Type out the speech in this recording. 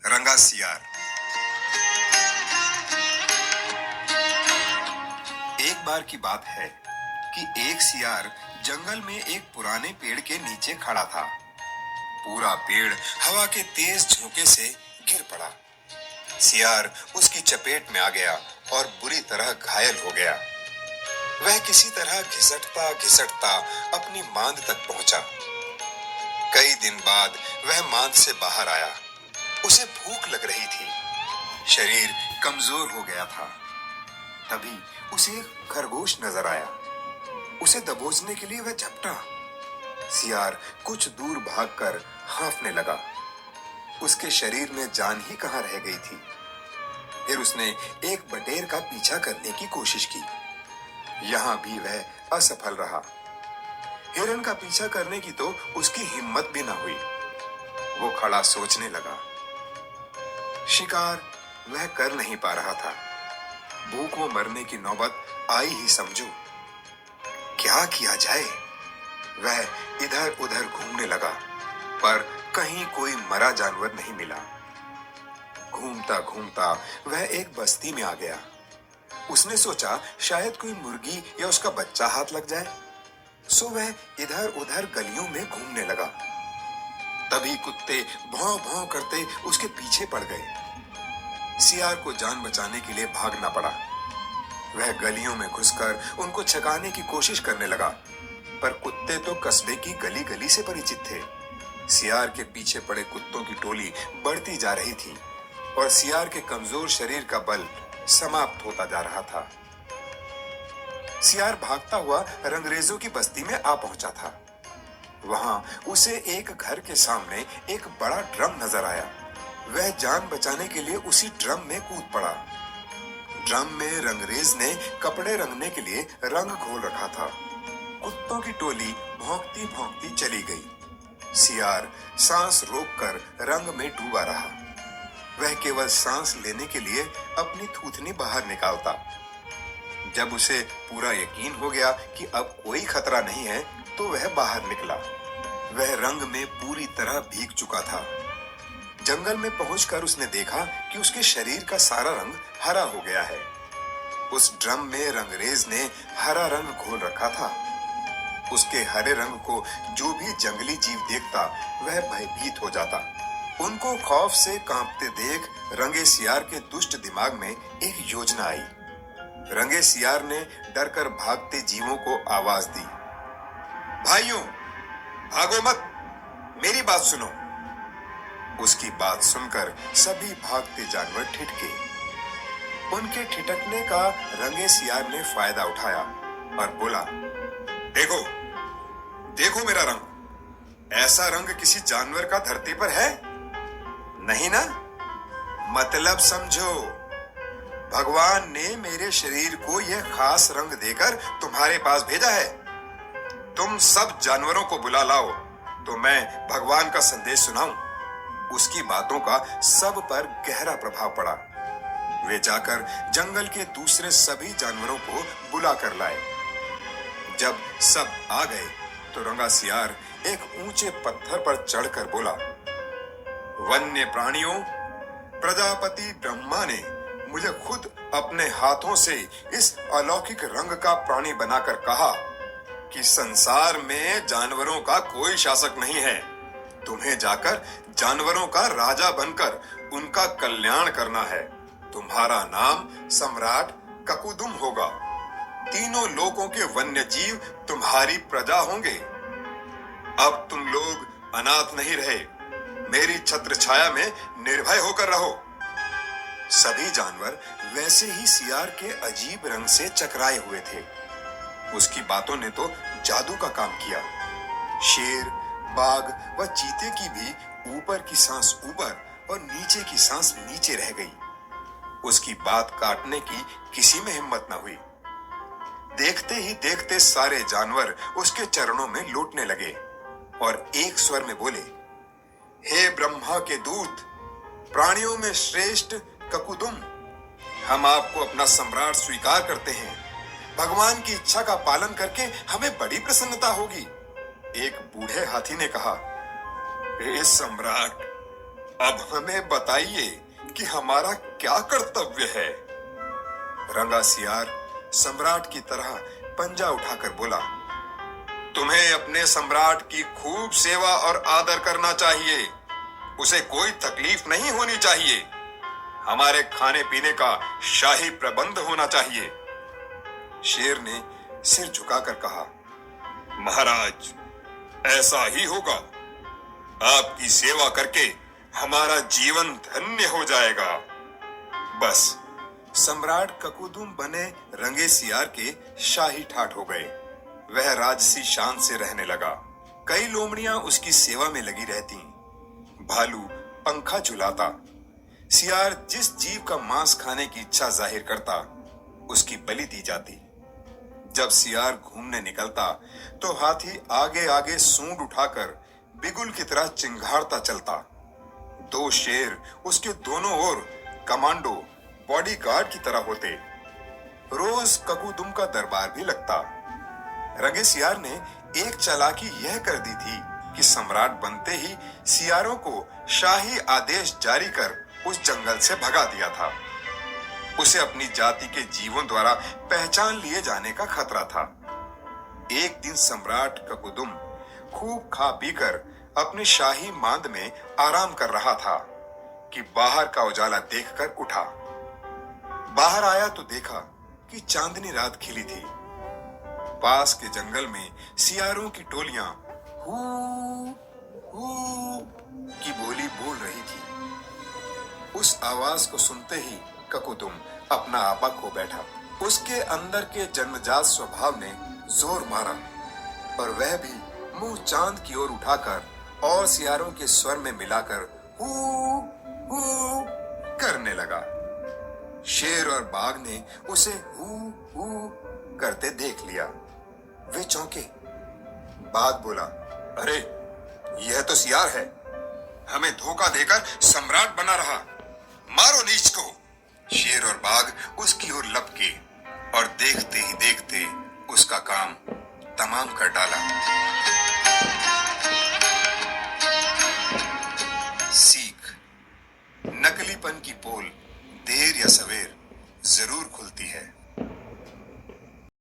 रंगा सियार। एक बार की बात है कि एक सियार जंगल में एक पुराने पेड़ के नीचे खड़ा था। पूरा पेड़ हवा के तेज झोंके से गिर पड़ा। सियार उसकी चपेट में आ गया और बुरी तरह घायल हो गया। वह किसी तरह घिसटता घिसटता अपनी मांद तक पहुंचा। कई दिन बाद वह मांद से बाहर आया। उसे भूख लग रही थी। शरीर कमजोर हो गया था। तभी उसे एक खरगोश नजर आया। उसे दबोचने के लिए वह झपटा। सियार कुछ दूर भागकर हांफने लगा। उसके शरीर में जान ही कहां रह गई थी। फिर उसने एक बटेर का पीछा करने की कोशिश की। यहां भी वह असफल रहा। हिरन का पीछा करने की तो उसकी हिम्मत भी ना हुई। वो खड़ा सोचने लगा। शिकार वह कर नहीं पा रहा था। भूख में मरने की नौबत आई ही समझो। क्या किया जाए? वह इधर उधर घूमने लगा, पर कहीं कोई मरा जानवर नहीं मिला। घूमता घूमता वह एक बस्ती में आ गया। उसने सोचा शायद कोई मुर्गी या उसका बच्चा हाथ लग जाए। सो वह इधर उधर गलियों में घूमने लगा। तभी कुत्ते भौं भौं करते उसके पीछे पड़ गए। सियार को जान बचाने के लिए भागना पड़ा। वह गलियों में घुसकर उनको छकाने की कोशिश करने लगा, पर कुत्ते तो कस्बे की गली गली से परिचित थे। सियार के पीछे पड़े कुत्तों की टोली बढ़ती जा रही थी और सियार के कमजोर शरीर का बल समाप्त होता जा रहा था। सियार भागता हुआ रंगरेजों की बस्ती में आ पहुंचा था। वहां उसे एक घर के सामने एक बड़ा ड्रम नजर आया। वह जान बचाने के लिए उसी ड्रम में कूद पड़ा। ड्रम में रंगरेज ने कपड़े रंगने के लिए रंग घोल रखा था। कुत्तों की टोली भौंकती भौंकती चली गई। सियार सांस रोककर रंग में डूबा रहा। वह केवल सांस लेने के लिए अपनी थूथनी बाहर निकालता। जब उसे पूरा यकीन हो गया कि अब कोई खतरा नहीं है, तो वह बाहर निकला। वह रंग में पूरी तरह भीग चुका था। जंगल में पहुंचकर उसने देखा कि उसके शरीर का सारा रंग हरा हो गया है। उस ड्रम में रंगरेज ने हरा रंग घोल रखा था। उसके हरे रंग को जो भी जंगली जीव देखता, वह भयभीत हो जाता। उनको खौफ से कांपते देख रंगे सियार के दुष्ट दिमाग में एक योजना आई। रंगे सियार ने डरकर भागते जीवों को आवाज दी, भाइयों, भागो मत, मेरी बात सुनो। उसकी बात सुनकर सभी भागते जानवर ठिठके। उनके ठिठकने का रंगे सियार ने फायदा उठाया और बोला, देखो, देखो मेरा रंग। ऐसा रंग किसी जानवर का धरती पर है? नहीं ना? मतलब समझो, भगवान ने मेरे शरीर को यह खास रंग देकर तुम्हारे पास भेजा है। तुम सब जानवरों को बुला लाओ तो मैं भगवान का संदेश सुनाऊं। उसकी बातों का सब पर गहरा प्रभाव पड़ा। वे जाकर जंगल के दूसरे सभी जानवरों को बुला कर लाए। जब सब आ गए तो रंगा सियार एक ऊंचे पत्थर पर चढ़कर बोला, वन्य प्राणियों, प्रजापति ब्रह्मा ने मुझे खुद अपने हाथों से इस अलौकिक रंग का प्राणी बनाकर कहा कि संसार में जानवरों का कोई शासक नहीं है। तुम्हें जाकर जानवरों का राजा बनकर उनका कल्याण करना है। तुम्हारा नाम सम्राट ककुदुम होगा। तीनों लोकों के वन्य जीव तुम्हारी प्रजा होंगे। अब तुम लोग अनाथ नहीं रहे। मेरी छत्र छाया में निर्भय होकर रहो। सभी जानवर वैसे ही सियार के अजीब रंग से चकराए हुए थे। उसकी बातों ने तो जादू का काम किया। शेर, बाघ व चीते की भी ऊपर की सांस ऊपर और नीचे की सांस नीचे रह गई। उसकी बात काटने की किसी में हिम्मत न हुई। देखते ही देखते सारे जानवर उसके चरणों में लौटने लगे और एक स्वर में बोले, हे ब्रह्मा के दूत, प्राणियों में श्रेष्ठ ककुदुम, हम आपको अपना सम्राट स्वीकार करते हैं। भगवान की इच्छा का पालन करके हमें बड़ी प्रसन्नता होगी। एक बूढ़े हाथी ने कहा, हे सम्राट, अब हमें बताइए कि हमारा क्या कर्तव्य है। रंगा सियार सम्राट की तरह पंजा उठाकर बोला, तुम्हें अपने सम्राट की खूब सेवा और आदर करना चाहिए। उसे कोई तकलीफ नहीं होनी चाहिए। हमारे खाने पीने का शाही प्रबंध होना चाहिए। शेर ने सिर झुकाकर कहा, महाराज, ऐसा ही होगा। आपकी सेवा करके हमारा जीवन धन्य हो जाएगा। बस सम्राट ककुदुम बने रंगे सियार के शाही ठाठ हो गए। वह राजसी शान से रहने लगा। कई लोमड़ियां उसकी सेवा में लगी रहती। भालू पंखा झुलाता। सियार जिस जीव का मांस खाने की इच्छा जाहिर करता, उसकी बलि दी जाती। जब सियार घूमने निकलता तो हाथी आगे आगे सूंड उठाकर बिगुल की तरह चिंघाड़ता चलता। दो शेर उसके दोनों ओर कमांडो बॉडीगार्ड की तरह होते। रोज ककुदुम का दरबार भी लगता। रंगे सियार ने एक चालाकी यह कर दी थी कि सम्राट बनते ही सियारों को शाही आदेश जारी कर उस जंगल से भगा दिया था। उसे अपनी जाति के जीवों द्वारा पहचान लिए जाने का खतरा था। एक दिन सम्राट ककुदुम खूब खा पीकर अपने शाही मांद में आराम कर रहा था कि बाहर का उजाला देखकर उठा। बाहर आया तो देखा कि चांदनी रात खिली थी। पास के जंगल में सियारों की टोलियां हू हू की बोली बोल रही थी। उस आवाज को सुनते ही ककुदुम अपना आपा खो बैठा। उसके अंदर के जन्मजात स्वभाव ने जोर मारा और वह भी मुंह चांद की ओर उठाकर और सियारों के स्वर में मिलाकर हू हू करने लगा। शेर और बाघ ने उसे हू हू करते देख लिया। वे चौंके। बाघ बोला, अरे यह तो सियार है। हमें धोखा देकर सम्राट बना रहा। मारो नीच को। शेर और बाघ उसकी ओर लपके और देखते ही देखते उसका काम तमाम कर डाला। सीख, नकलीपन की पोल देर या सवेर जरूर खुलती है।